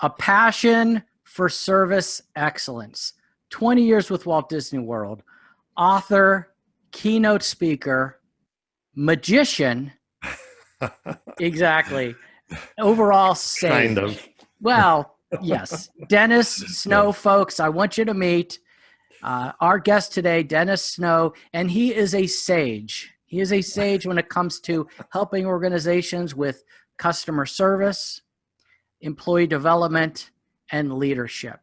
A passion for service excellence. 20 years with Walt Disney World, author, keynote speaker, magician, exactly. Overall Kind of. sage. Well, yes. Dennis Snow, Yeah. folks, I want you to meet our guest today, Dennis Snow, and he is a sage. He is a sage when it comes to helping organizations with customer service, employee development, and leadership.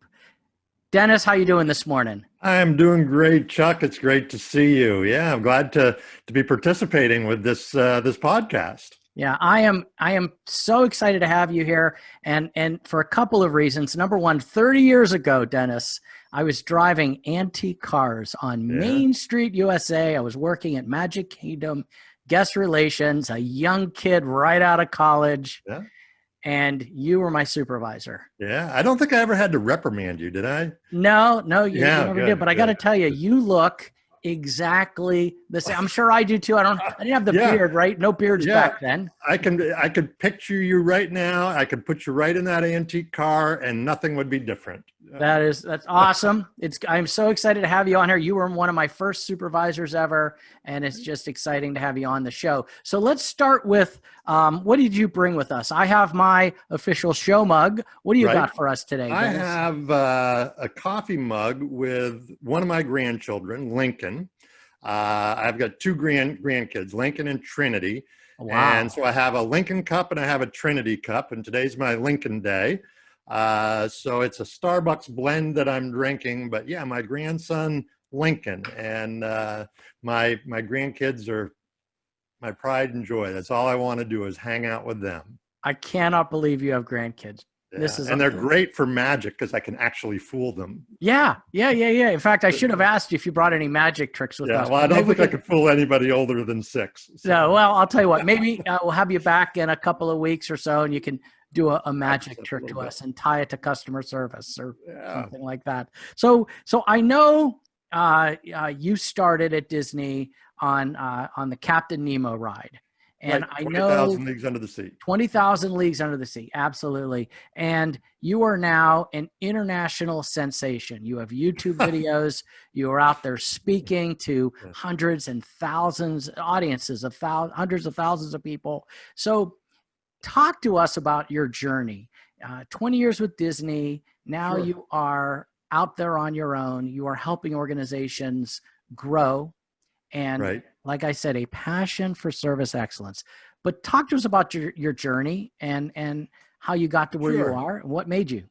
Dennis, how you doing this morning? I'm doing great, Chuck. It's great to see you. Yeah, I'm glad to be participating with this podcast. Yeah, I am so excited to have you here, and for a couple of reasons. Number one, 30 years ago, Dennis, I was driving antique cars on Yeah. Main Street, USA. I was working at Magic Kingdom Guest Relations, a young kid right out of college, Yeah. and you were my supervisor. Yeah. I don't think I ever had to reprimand you, did I? No, you Yeah, never did. good, But I got to good. tell you, you look exactly the same. I'm sure I do too. I didn't have the Yeah. beard, right? No beards Yeah. back then. I could picture you right now. I could put you right in that antique car and nothing would be different. That's awesome. I'm so excited to have you on here. You were one of my first supervisors ever, and it's just exciting to have you on the show. So let's start with what did you bring with us? I have my official show mug. What do you Right. got for us today, I Dennis? have a coffee mug with one of my grandchildren, Lincoln. I've got two grandkids, Lincoln and Trinity. Wow. And so I have a Lincoln cup and I have a Trinity cup, and today's my Lincoln day. So it's a Starbucks blend that I'm drinking, but yeah, my grandson, Lincoln, and my grandkids are my pride and joy. That's all I want to do is hang out with them. I cannot believe you have grandkids. Yeah. And they're great for magic because I can actually fool them. Yeah. In fact, I should have asked you if you brought any magic tricks with Yeah, us. well, I don't think I could fool anybody older than 6. So. No, well, I'll tell you what. Maybe we'll have you back in a couple of weeks or so, and you can do a magic trick to us and tie it to customer service or something like that. So I know you started at Disney on the Captain Nemo ride. And right, I know 20,000 Leagues Under the Sea. 20,000 Leagues Under the Sea. Absolutely. And you are now an international sensation. You have YouTube videos. You are out there speaking to hundreds and thousands, audiences of hundreds of thousands of people. So talk to us about your journey. 20 years with Disney. Now you are out there on your own. You are helping organizations grow. And like I said, a passion for service excellence. But talk to us about your journey and how you got to where you are and what made you.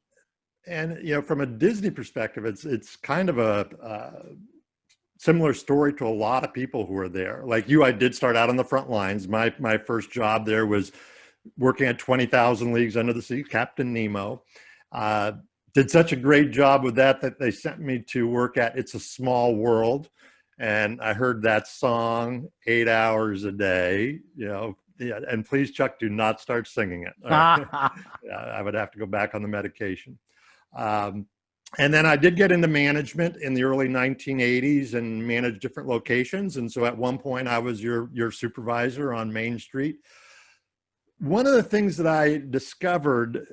And from a Disney perspective, it's kind of a similar story to a lot of people who are there. Like you, I did start out on the front lines. My first job there was working at 20,000 Leagues Under the Sea, Captain Nemo. Did such a great job with that they sent me to work at It's a Small World. And I heard that song 8 hours a day, and please, Chuck, do not start singing it. I would have to go back on the medication. And then I did get into management in the early 1980s and managed different locations. And so at one point I was your supervisor on Main Street. One of the things that I discovered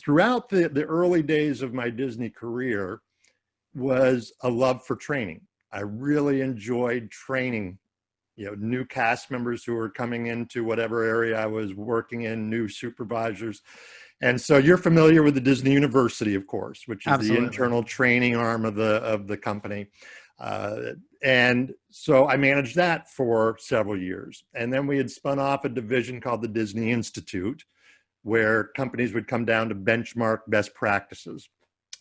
throughout the early days of my Disney career was a love for training. I really enjoyed training, new cast members who were coming into whatever area I was working in, new supervisors. And so you're familiar with the Disney University, of course, which is Absolutely. the internal training arm of the company. And so I managed that for several years. And then we had spun off a division called the Disney Institute, where companies would come down to benchmark best practices.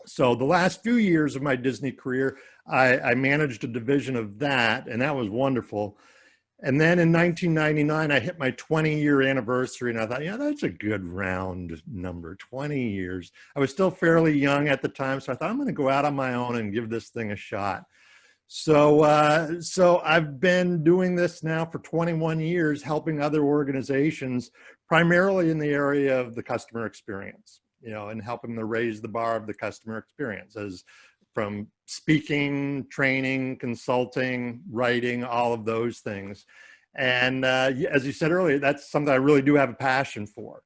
So the last few years of my Disney career, I managed a division of that, and that was wonderful. And then in 1999, I hit my 20-year anniversary, and I thought, that's a good round number, 20 years. I was still fairly young at the time, so I thought I'm going to go out on my own and give this thing a shot. So I've been doing this now for 21 years, helping other organizations, primarily in the area of the customer experience, and helping to raise the bar of the customer experience, as from speaking, training, consulting, writing, all of those things. And as you said earlier, that's something I really do have a passion for.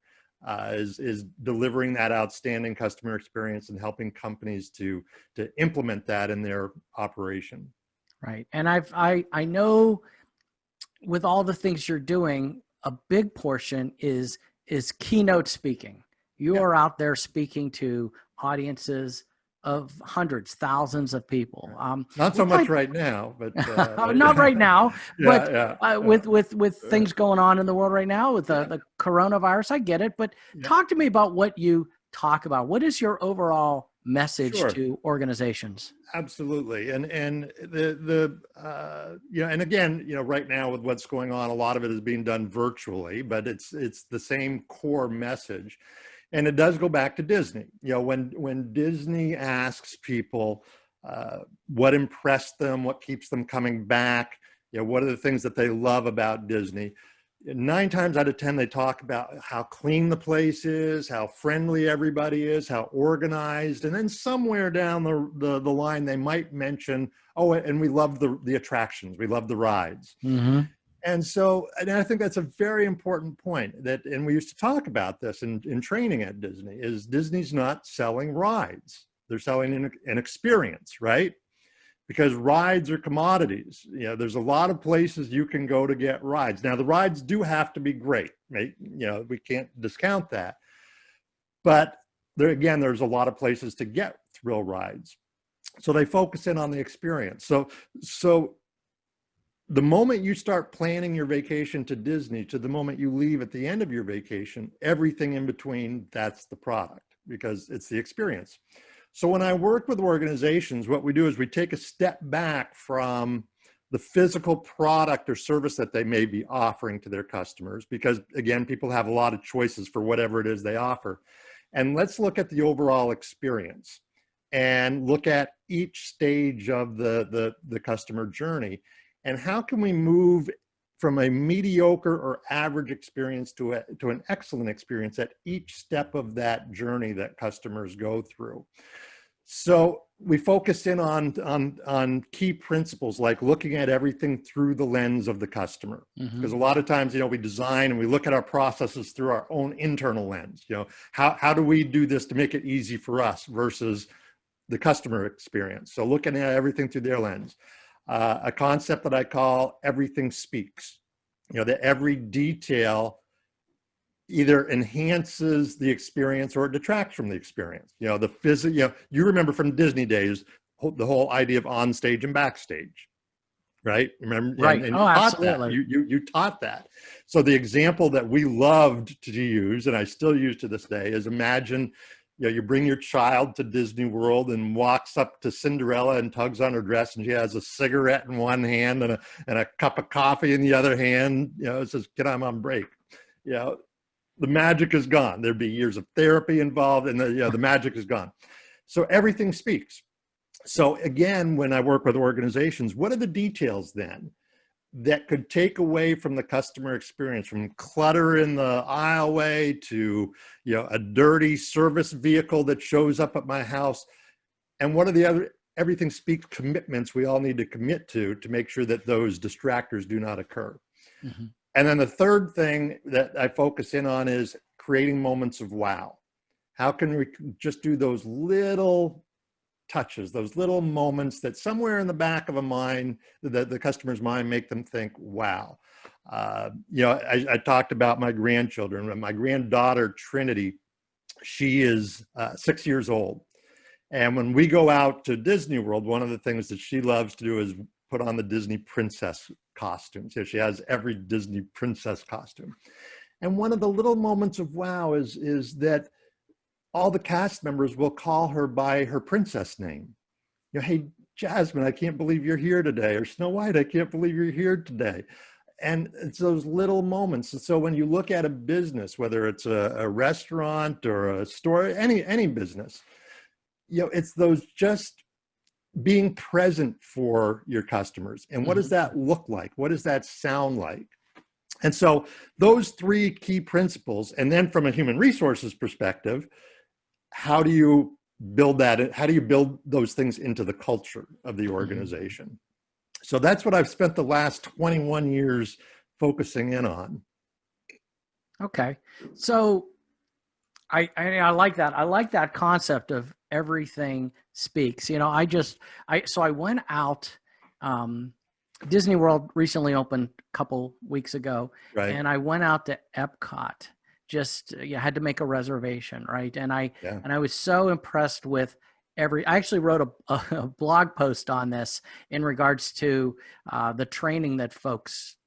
is delivering that outstanding customer experience and helping companies to implement that in their operation. Right. And I know with all the things you're doing, a big portion is keynote speaking. You are out there speaking to audiences of hundreds, thousands of people. Not so much right now, but not right now. With Yeah. things going on in the world right now with the coronavirus, I get it. But talk to me about what you talk about. What is your overall message to organizations? Absolutely. And the and again, right now with what's going on, a lot of it is being done virtually, but it's the same core message. And it does go back to Disney. When Disney asks people what impressed them, what keeps them coming back, what are the things that they love about Disney, 9 times out of 10, they talk about how clean the place is, how friendly everybody is, how organized. And then somewhere down the line, they might mention, oh, and we love the attractions. We love the rides. Mm-hmm. And so, and I think that's a very important point and we used to talk about this in training at Disney, is Disney's not selling rides. They're selling an experience, right? Because rides are commodities. There's a lot of places you can go to get rides. Now, the rides do have to be great, right? We can't discount that. But there's a lot of places to get thrill rides. So they focus in on the experience. So the moment you start planning your vacation to Disney to the moment you leave at the end of your vacation, everything in between, that's the product, because it's the experience. So when I work with organizations, what we do is we take a step back from the physical product or service that they may be offering to their customers, because again, people have a lot of choices for whatever it is they offer. And let's look at the overall experience and look at each stage of the customer journey. And how can we move from a mediocre or average experience to an excellent experience at each step of that journey that customers go through? So we focus in on key principles, like looking at everything through the lens of the customer. Because a lot of times, we design and we look at our processes through our own internal lens. How do we do this to make it easy for us versus the customer experience? So looking at everything through their lens. A concept that I call everything speaks. That every detail either enhances the experience or it detracts from the experience. You remember from Disney days, the whole idea of on stage and backstage, right? Remember? Right. And you oh, taught absolutely. that. You taught that. So the example that we loved to use, and I still use to this day, is imagine you bring your child to Disney World and walks up to Cinderella and tugs on her dress, and she has a cigarette in one hand and a cup of coffee in the other hand. It says, "Kid, I'm on break." The magic is gone. There'd be years of therapy involved, and the magic is gone. So everything speaks. So again, when I work with organizations, what are the details then that could take away from the customer experience, from clutter in the aisleway to a dirty service vehicle that shows up at my house? And what are the other everything speaks commitments we all need to commit to make sure that those distractors do not occur? Mm-hmm. And then the third thing that I focus in on is creating moments of wow. How can we just do those little touches, those little moments that somewhere in the back of a mind, the customer's mind, make them think, wow. I talked about my grandchildren. My granddaughter, Trinity, she is 6 years old. And when we go out to Disney World, one of the things that she loves to do is put on the Disney princess costumes. She has every Disney princess costume. And one of the little moments of wow is that all the cast members will call her by her princess name. Hey, Jasmine, I can't believe you're here today. Or Snow White, I can't believe you're here today. And it's those little moments. And so when you look at a business, whether it's a restaurant or a store, any business, it's those just being present for your customers. And what does that look like? What does that sound like? And so those 3 key principles, and then from a human resources perspective, how do you build that? How do you build those things into the culture of the organization? So that's what I've spent the last 21 years focusing in on. Okay. So I like that. I like that concept of everything speaks. You know, so I went out. Disney World recently opened a couple weeks ago, Right. and I went out to Epcot. Just you had to make a reservation, right? Yeah. And I was so impressed with I actually wrote a blog post on this in regards to the training that folks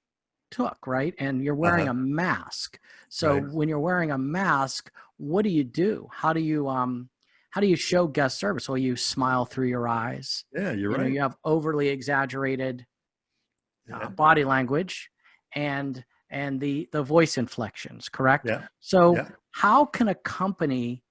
took, right? And you're wearing Uh-huh. a mask. So Right. when you're wearing a mask, what do? How do you show guest service? Well, you smile through your eyes. Yeah, you're You know, right. you have overly exaggerated Yeah. body language and the voice inflections, correct? Yeah. So Yeah. how can a company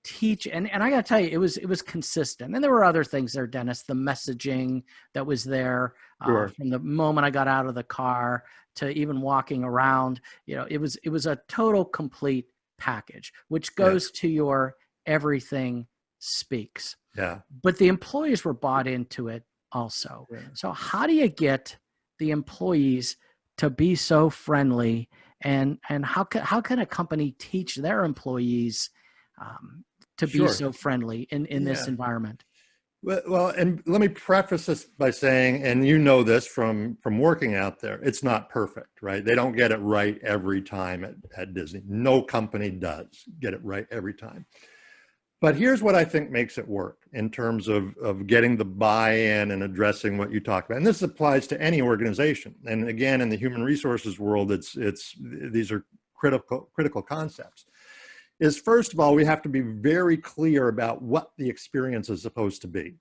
teach, and I got to tell you, it was consistent, and there were other things there, Dennis, the messaging that was there Sure. from the moment I got out of the car to even walking around. You know, it was a total complete package, which Yeah. goes to your everything speaks. Yeah. But the employees were bought into it also. Yeah. So how do you get the employees to be so friendly, and how can a company teach their employees to be Sure. so friendly in this Yeah. environment? Well, and let me preface this by saying, and you know this from working out there, it's not perfect, right? They don't get it right every time at Disney. No company does get it right every time. But here's what I think makes it work in terms of getting the buy-in and addressing what you talked about. And this applies to any organization. And again, in the human resources world, these are critical concepts. Is first of all, we have to be very clear about what the experience is supposed to be.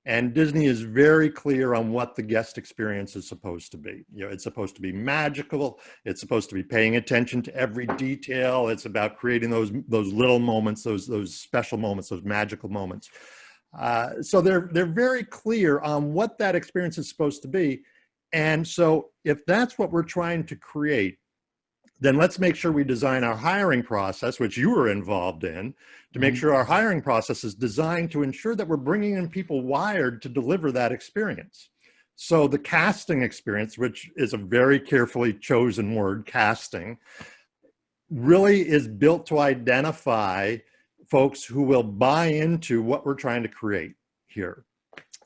And Disney is very clear on what the guest experience is supposed to be. You know, it's supposed to be magical. It's supposed to be paying attention to every detail. It's about creating those little moments, those special moments, those magical moments. So they're very clear on what that experience is supposed to be. And so if that's what we're trying to create, then let's make sure we design our hiring process, which you were involved in, to make Mhm. sure our hiring process is designed to ensure that we're bringing in people wired to deliver that experience. So the casting experience, which is a very carefully chosen word, casting, really is built to identify folks who will buy into what we're trying to create here.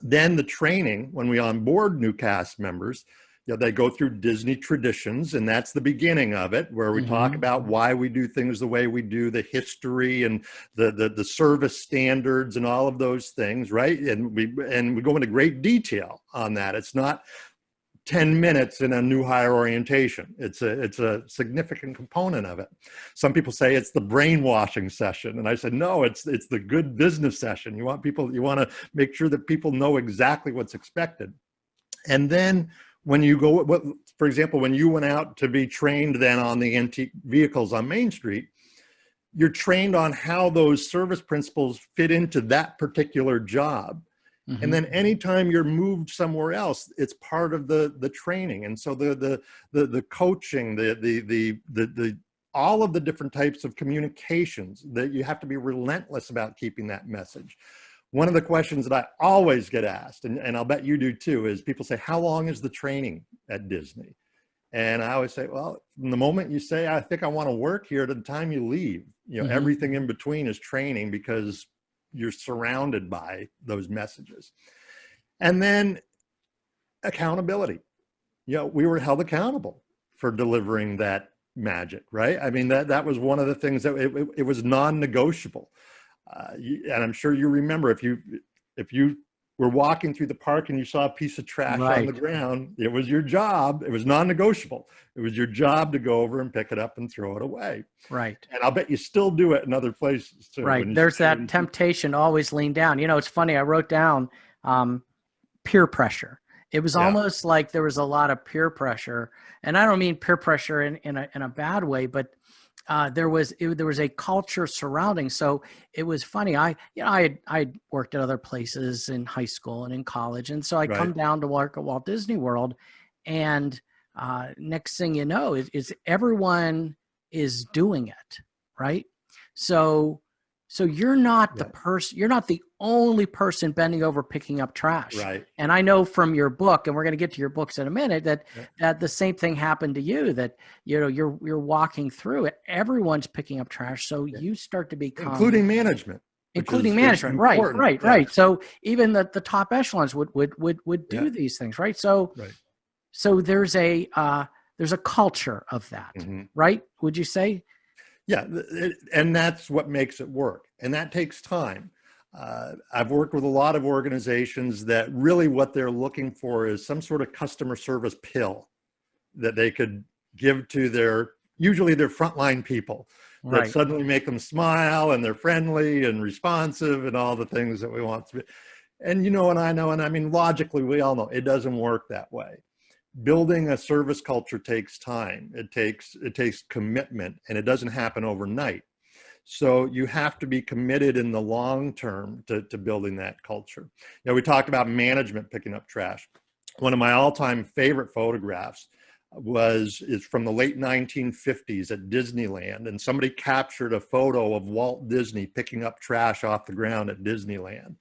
Then the training, when we onboard new cast members, you know, they go through Disney traditions, and that's the beginning of it, where we talk Mhm. about why we do things the way we do, the history and the service standards and all of those things, right? And we go into great detail on that. It's not 10 minutes in a new hire orientation. It's a significant component of it. Some people say it's the brainwashing session. And I said, no, it's the good business session. You want to make sure that people know exactly what's expected. And then when you go, for example, when you went out to be trained then on the antique vehicles on Main Street, you're trained on how those service principles fit into that particular job. And Mhm. then anytime you're moved somewhere else, it's part of the training. And so the coaching, the all of the different types of communications, that you have to be relentless about keeping that message. One of the questions that I always get asked, and I'll bet you do too, is people say, how long is the training at Disney? And I always say, well, from the moment you say, I think I want to work here, to the time you leave, you know, Mhm. everything in between is training, because you're surrounded by those messages. And then accountability. You know, we were held accountable for delivering that magic, right? I mean, that was one of the things that it was non-negotiable. And I'm sure you remember, if you were walking through the park and you saw a piece of trash on the Right. ground, it was your job. It was non-negotiable. It was your job to go over and pick it up and throw it away. Right. And I'll bet you still do it in other places too. Right. When you There's stay that with your, temptation to always lean down. You know, it's funny. I wrote down um, peer pressure. It was yeah, almost like there was a lot of peer pressure, and I don't mean peer pressure in a bad way, but there was a culture surrounding. So it was funny. I worked at other places in high school and in college, and so I come right, down to work at Walt Disney World, and next thing you know is everyone is doing it, right? So So you're not the Yeah. person, you're not the only person bending over picking up trash. Right. And I know from your book, and we're going to get to your books in a minute, that Yeah. that the same thing happened to you, that you're walking through it. Everyone's picking up trash. So Yeah. you start to become, Including management, which including is management. Right, important. right, Yeah. right. So even the top echelons would do Yeah. these things, right? So Right. so there's a culture of that, Mhm. right? Would you say? Yeah, and that's what makes it work, and that takes time. I've worked with a lot of organizations that really what they're looking for is some sort of customer service pill that they could give to usually their frontline people, that Right. suddenly make them smile and they're friendly and responsive and all the things that we want to be. And and I know, and I mean, logically, we all know it doesn't work that way. Building a service culture takes time. It takes commitment, and it doesn't happen overnight. So you have to be committed in the long term to building that culture. We talked about management picking up trash. One of my all-time favorite photographs is from the late 1950s at Disneyland, and somebody captured a photo of Walt Disney picking up trash off the ground at Disneyland.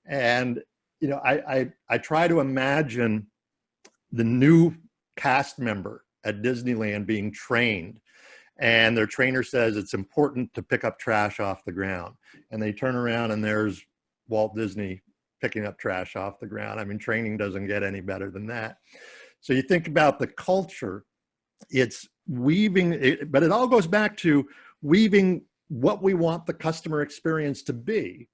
And I try to imagine the new cast member at Disneyland being trained, and their trainer says it's important to pick up trash off the ground, and they turn around and there's Walt Disney picking up trash off the ground. I mean, training doesn't get any better than that. So you think about the culture, it's weaving it, but it all goes back to weaving what we want the customer experience to be,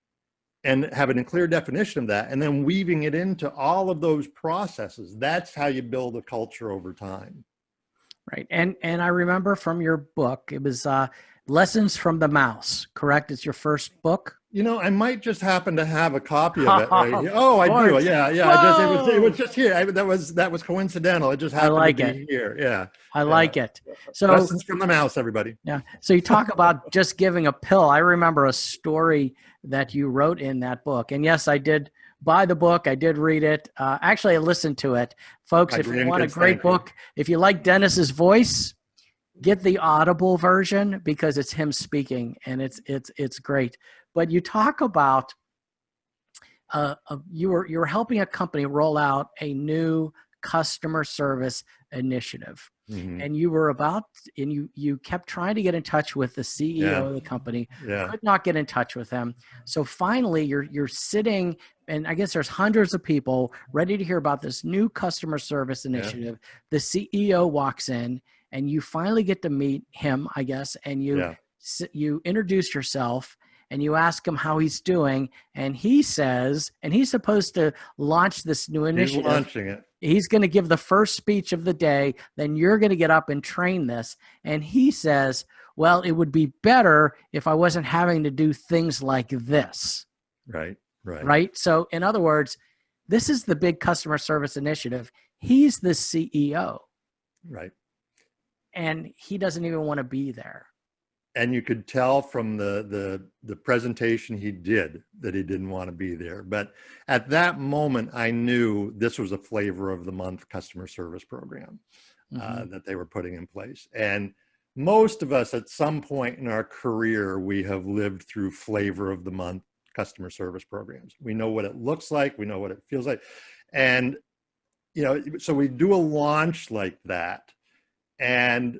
and having a clear definition of that, and then weaving it into all of those processes. That's how you build a culture over time. Right. And I remember from your book, it was Lessons from the Mouse, correct? It's your first book. I might just happen to have a copy of it right Of here. Oh, I do. course. Yeah, yeah. It was Whoa. just here. That was coincidental. It just I happened to like it. be here. Yeah, I yeah. like it. So Lessons from the Mouse, everybody. yeah. So you talk about just giving a pill. I remember a story that you wrote in that book. And yes, I did buy the book. I did read it. Actually, I listened to it. Folks, My if you want a grandkids, great thank you. book, if you like Dennis's voice, get the Audible version because it's him speaking, and it's great. But you talk about you were helping a company roll out a new customer service initiative, Mhm. and you kept trying to get in touch with the CEO Yeah, of the company, yeah, could not get in touch with him. So finally you're sitting, and I guess there's hundreds of people ready to hear about this new customer service yeah, initiative. The CEO walks in, and you finally get to meet him, I guess, and yeah. you introduce yourself, and you ask him how he's doing, and he says, and he's supposed to launch this new He's initiative. launching it. He's going to give the first speech of the day, then you're going to get up and train this. And he says, well, it would be better if I wasn't having to do things like this. Right, right, Right. So in other words, this is the big customer service initiative. He's the CEO, right. and he doesn't even want to be there. And you could tell from the presentation he did that he didn't want to be there. But at that moment, I knew this was a flavor of the month customer service program that they were putting in place. And most of us at some point in our career, we have lived through flavor of the month customer service programs. We know what it looks like. We know what it feels like. And, so we do a launch like that, and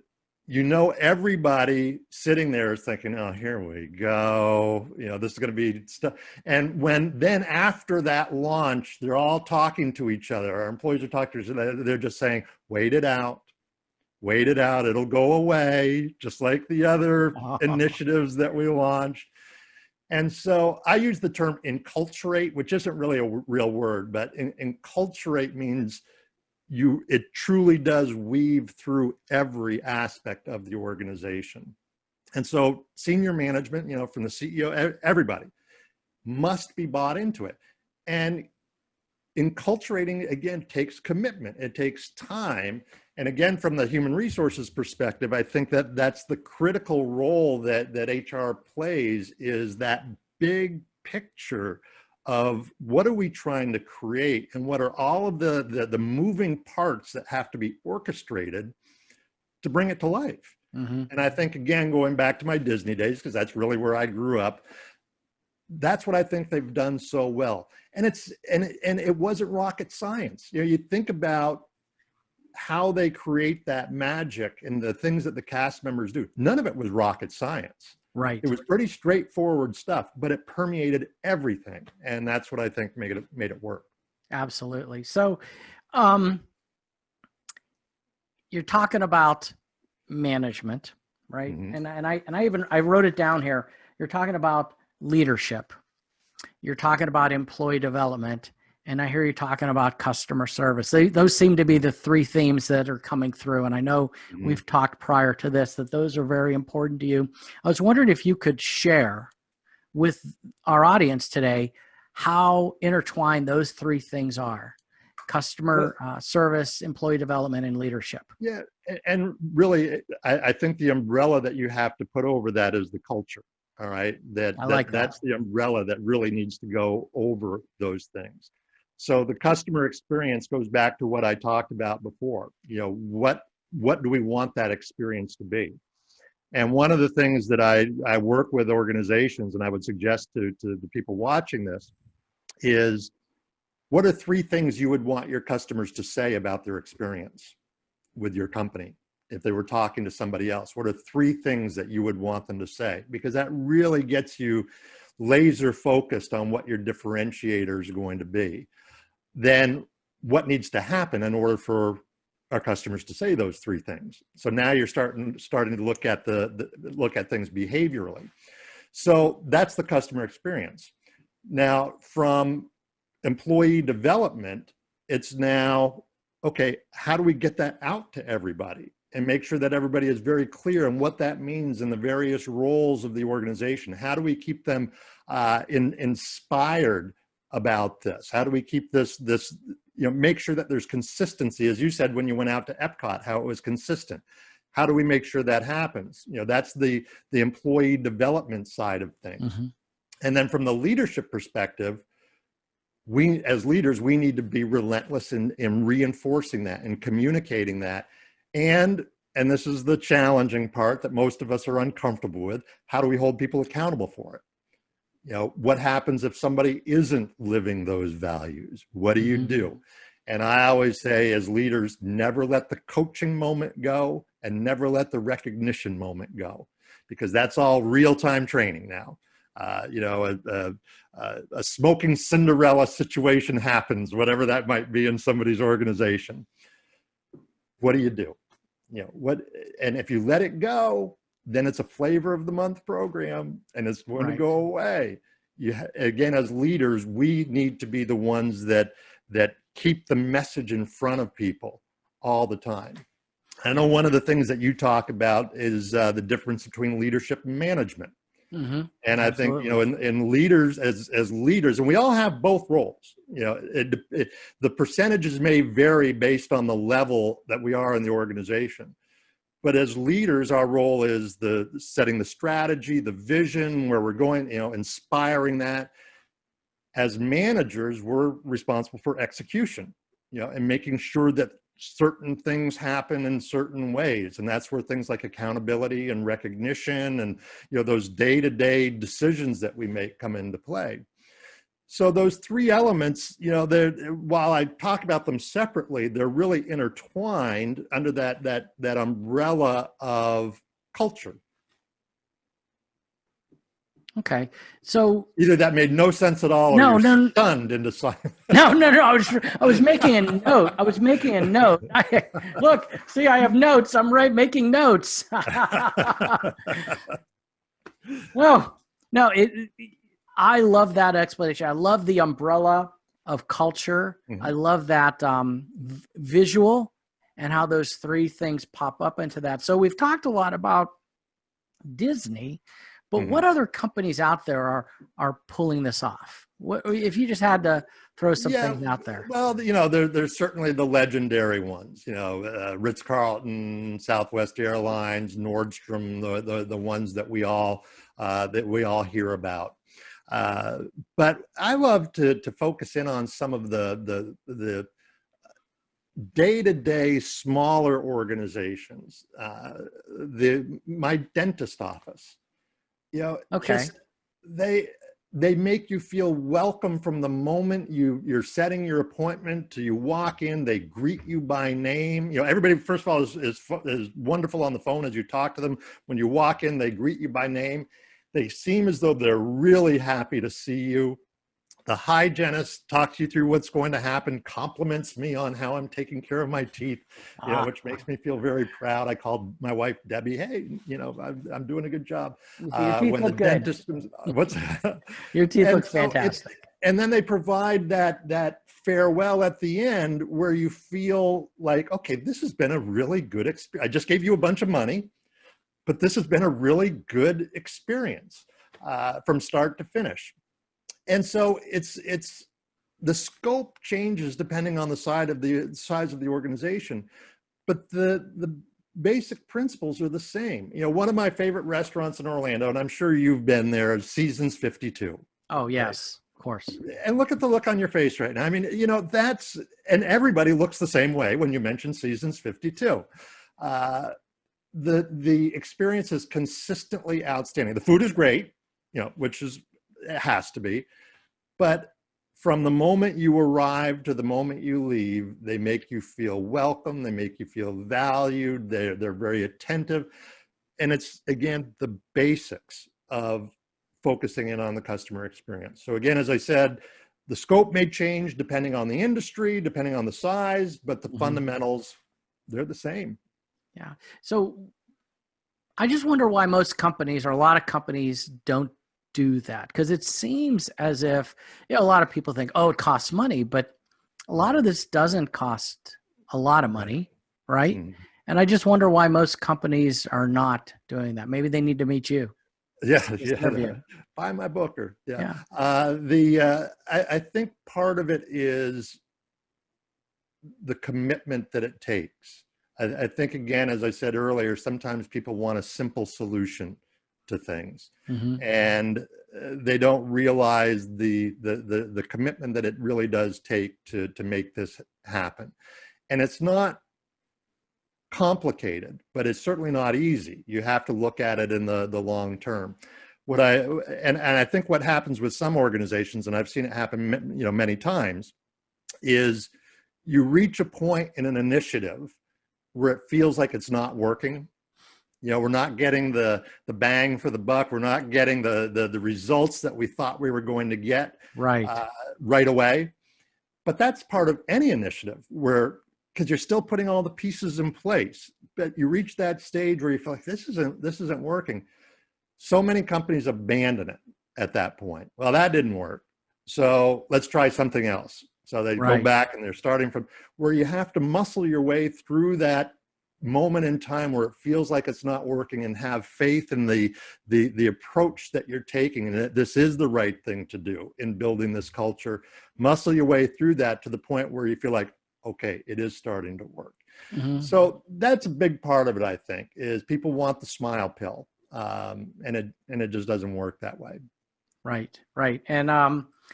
everybody sitting there is thinking, oh, here we go. This is going to be stuff. And then after that launch, they're all talking to each other. Our employees are talking to each other. They're just saying, wait it out. Wait it out. It'll go away, just like the other initiatives that we launched. And so I use the term enculturate, which isn't really a real word, but enculturate means it truly does weave through every aspect of the organization. And so senior management, from the CEO, everybody must be bought into it. And enculturating, again, takes commitment. It takes time. And again, from the human resources perspective, I think that that's the critical role that HR plays, is that big picture of what are we trying to create, and what are all of the moving parts that have to be orchestrated to bring it to life. And I think, again, going back to my Disney days, because that's really where I grew up, that's what I think they've done so well. And it wasn't rocket science. You know, you think about how they create that magic and the things that the cast members do. None of it was rocket science. Right. It was pretty straightforward stuff, but it permeated everything. And that's what I think made it work. Absolutely. So, you're talking about management, right? Mm-hmm. And I wrote it down here. You're talking about leadership. You're talking about employee development, and I hear you talking about customer service. Those seem to be the three themes that are coming through. And I know Mm-hmm. we've talked prior to this that those are very important to you. I was wondering if you could share with our audience today how intertwined those three things are: customer service, employee development, and leadership. Yeah. And really, I think the umbrella that you have to put over that is the culture. All right. That's the umbrella that really needs to go over those things. So the customer experience goes back to what I talked about before. You know, what do we want that experience to be? And one of the things that I work with organizations, and I would suggest to the people watching this, is what are three things you would want your customers to say about their experience with your company? If they were talking to somebody else, what are three things that you would want them to say? Because that really gets you laser focused on what your differentiator is going to be. Then what needs to happen in order for our customers to say those three things? So now you're starting to look at look at things behaviorally. So that's the customer experience. Now, from employee development, it's now, okay, how do we get that out to everybody and make sure that everybody is very clear on what that means in the various roles of the organization? How do we keep them inspired about this? How do we keep this, make sure that there's consistency, as you said when you went out to Epcot, how it was consistent. How do we make sure that happens? That's the employee development side of things. Mm-hmm. And then from the leadership perspective, we as leaders, we need to be relentless in reinforcing that and communicating that. And this is the challenging part that most of us are uncomfortable with. How do we hold people accountable for it? What happens if somebody isn't living those values? What do you do? And I always say, as leaders, never let the coaching moment go and never let the recognition moment go, because that's all real-time training now. A smoking Cinderella situation happens, whatever that might be in somebody's organization. What do you do? And if you let it go, then it's a flavor of the month program and it's going to go away. Again, as leaders, we need to be the ones that keep the message in front of people all the time. I know one of the things that you talk about is the difference between leadership and management. Mm-hmm. And I think, in leaders, as leaders, and we all have both roles, the percentages may vary based on the level that we are in the organization. But as leaders, our role is the setting the strategy, the vision, where we're going, inspiring that. As managers, we're responsible for execution, and making sure that certain things happen in certain ways. And that's where things like accountability and recognition and, those day-to-day decisions that we make come into play. So those three elements, while I talk about them separately, they're really intertwined under that umbrella of culture. Okay, so either that made no sense at all, or you're stunned into silence. No. I was making a note. Look, see, I have notes. I'm making notes. I love that explanation. I love the umbrella of culture. Mm-hmm. I love that visual and how those three things pop up into that. So we've talked a lot about Disney, but mm-hmm. what other companies out there are pulling this off? What if you just had to throw some things out there? Well, there's certainly the legendary ones. Ritz-Carlton, Southwest Airlines, Nordstrom, the ones that we all hear about. But I love to focus in on some of the day-to-day smaller organizations. My dentist office, okay. they make you feel welcome from the moment you're setting your appointment to you walk in. They greet you by name. You know, everybody, first of all, is wonderful on the phone as you talk to them. When you walk in, they greet you by name. They seem as though they're really happy to see you. The hygienist talks you through what's going to happen, compliments me on how I'm taking care of my teeth, you know, which makes me feel very proud. I called my wife, Debbie, hey, you know, I'm doing a good job. Your teeth When the look good. dentist comes, what's Your teeth and look fantastic. and then they provide that farewell at the end where you feel like, okay, this has been a really good experience. I just gave you a bunch of money, but this has been a really good experience from start to finish. And so it's the scope changes depending on the size of the organization, but the basic principles are the same. You know, one of my favorite restaurants in Orlando, and I'm sure you've been there, is Seasons 52. Oh yes, right? Of course. And look at the look on your face right now. I mean, you know, and everybody looks the same way when you mention Seasons 52. The experience is consistently outstanding. The food is great, you know, it has to be, but from the moment you arrive to the moment you leave, they make you feel welcome. They make you feel valued. They're very attentive. And it's, again, the basics of focusing in on the customer experience. So again, as I said, the scope may change depending on the industry, depending on the size, but the fundamentals, they're the same. Yeah. So I just wonder why most companies, or a lot of companies, don't do that, because it seems as if, you know, a lot of people think, oh, it costs money, but a lot of this doesn't cost a lot of money, right? And I just wonder why most companies are not doing that. Maybe they need to meet you. Yeah. Buy my book. I think part of it is the commitment that it takes. I think, again, as I said earlier, sometimes people want a simple solution to things, and they don't realize the commitment that it really does take to make this happen. And it's not complicated, but it's certainly not easy. You have to look at it in the long term. And I think what happens with some organizations, and I've seen it happen, you know, many times, is you reach a point in an initiative where it feels like it's not working. You know, we're not getting the bang for the buck. We're not getting the results that we thought we were going to get right away. But that's part of any initiative, because you're still putting all the pieces in place. But you reach that stage where you feel like this isn't working. So many companies abandon it at that point. Well, that didn't work, so let's try something else. So they go back and they're starting from where you have to muscle your way through that moment in time where it feels like it's not working, and have faith in the approach that you're taking, and that this is the right thing to do in building this culture. Muscle your way through that to the point where you feel like, okay, it is starting to work. So that's a big part of it, I think, is people want the smile pill, and it just doesn't work that way. Right.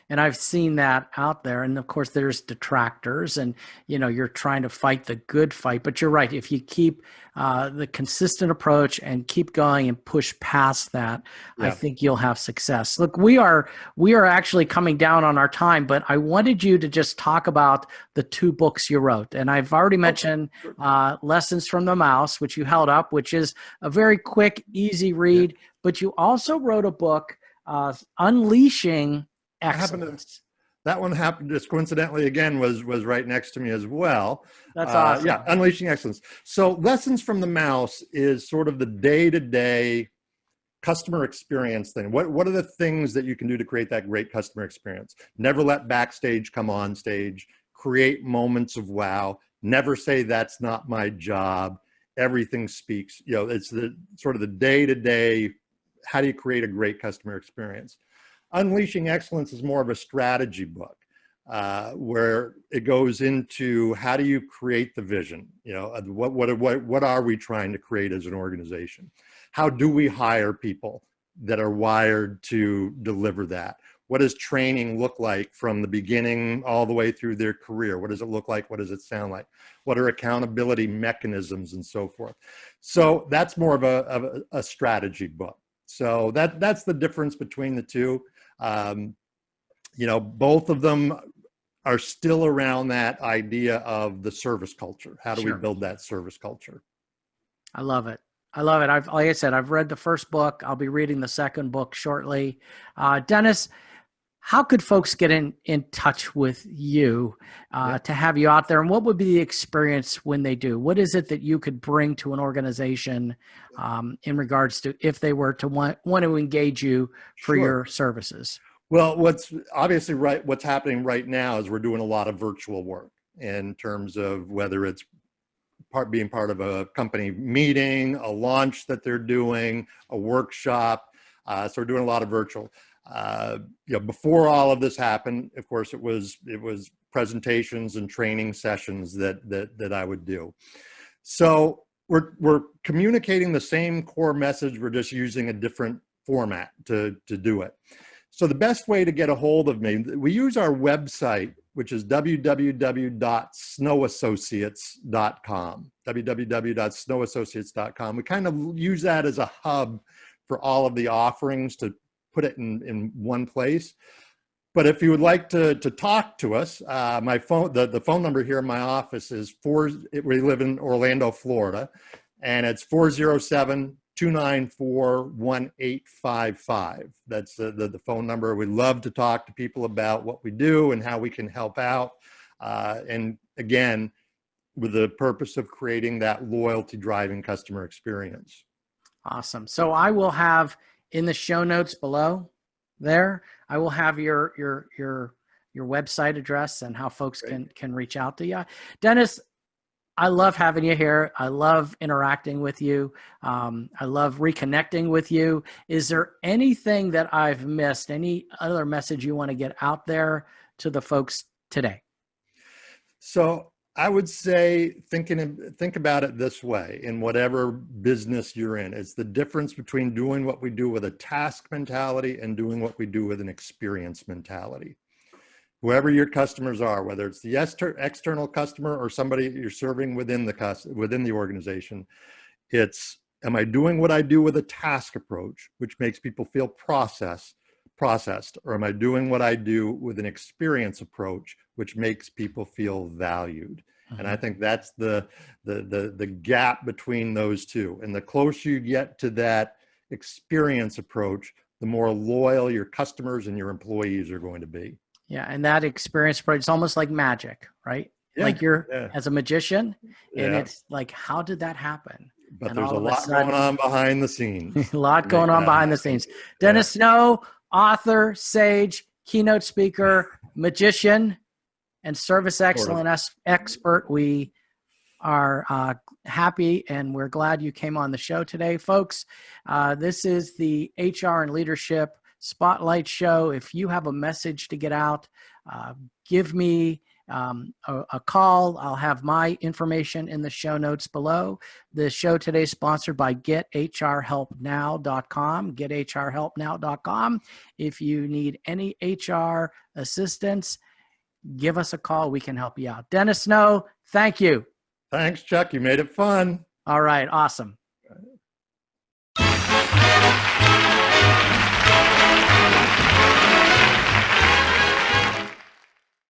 And I've seen that out there. And of course there's detractors, and, you know, you're trying to fight the good fight, but you're right. If you keep the consistent approach and keep going and push past that, I think you'll have success. Look, we are actually coming down on our time, but I wanted you to just talk about the 2 books you wrote. And I've already mentioned Lessons from the Mouse, which you held up, which is a very quick, easy read, but you also wrote a book, Unleashing Excellence. That one happened just coincidentally, again, was right next to me as well. That's awesome. Yeah, Unleashing Excellence. So Lessons from the Mouse is sort of the day-to-day customer experience thing. What are the things that you can do to create that great customer experience? Never let backstage come on stage. Create moments of wow. Never say that's not my job. Everything speaks. You know, it's the sort of the day-to-day. How do you create a great customer experience? Unleashing Excellence is more of a strategy book, where it goes into how do you create the vision? You know, what are we trying to create as an organization? How do we hire people that are wired to deliver that? What does training look like from the beginning all the way through their career? What does it look like? What does it sound like? What are accountability mechanisms and so forth? So that's more of a strategy book. So that's the difference between the two. Both of them are still around that idea of the service culture. How do we Sure. build that service culture? I love it. I love it. Like I said, I've read the first book. I'll be reading the second book shortly. Dennis, how could folks get in touch with you to have you out there? And what would be the experience when they do? What is it that you could bring to an organization in regards to if they were to want to engage you for your services? Well, what's happening right now is we're doing a lot of virtual work in terms of whether it's being part of a company meeting, a launch that they're doing, a workshop. So we're doing a lot of virtual. Before all of this happened, of course, it was presentations and training sessions that I would do. So we're communicating the same core message. We're just using a different format to do it. So the best way to get a hold of me, we use our website, which is www.snowassociates.com, www.snowassociates.com. We kind of use that as a hub for all of the offerings to put it in one place. But if you would like to talk to us, my phone, the phone number here in my office is we live in Orlando, Florida, and it's 407-294-1855. That's the phone number. We love to talk to people about what we do and how we can help out. And again, with the purpose of creating that loyalty driving customer experience. Awesome. So I will have in the show notes below there, I will have your website address and how folks can reach out to you. Dennis, I love having you here. I love interacting with you. I love reconnecting with you. Is there anything that I've missed? Any other message you want to get out there to the folks today? So I would say think about it this way in whatever business you're in. It's the difference between doing what we do with a task mentality and doing what we do with an experience mentality. Whoever your customers are, whether it's the external customer or somebody you're serving within the organization, it's, am I doing what I do with a task approach, which makes people feel processed, or am I doing what I do with an experience approach, which makes people feel valued? Mm-hmm. And I think that's the gap between those two. And the closer you get to that experience approach, the more loyal your customers and your employees are going to be. Yeah, and that experience, it's almost like magic, right? Yeah, like you're as a magician, and it's like, how did that happen? But and there's a lot going on behind the scenes. A lot going on behind the scenes. Dennis Snow, author, sage, keynote speaker, magician, and service excellence expert. We are happy and we're glad you came on the show today, folks. This is the HR and Leadership Spotlight Show. If you have a message to get out, give me a call. I'll have my information in the show notes below. The show today is sponsored by GetHRHelpNow.com. GetHRHelpNow.com. If you need any HR assistance, give us a call. We can help you out. Dennis Snow, thank you. Thanks, Chuck. You made it fun. All right. Awesome.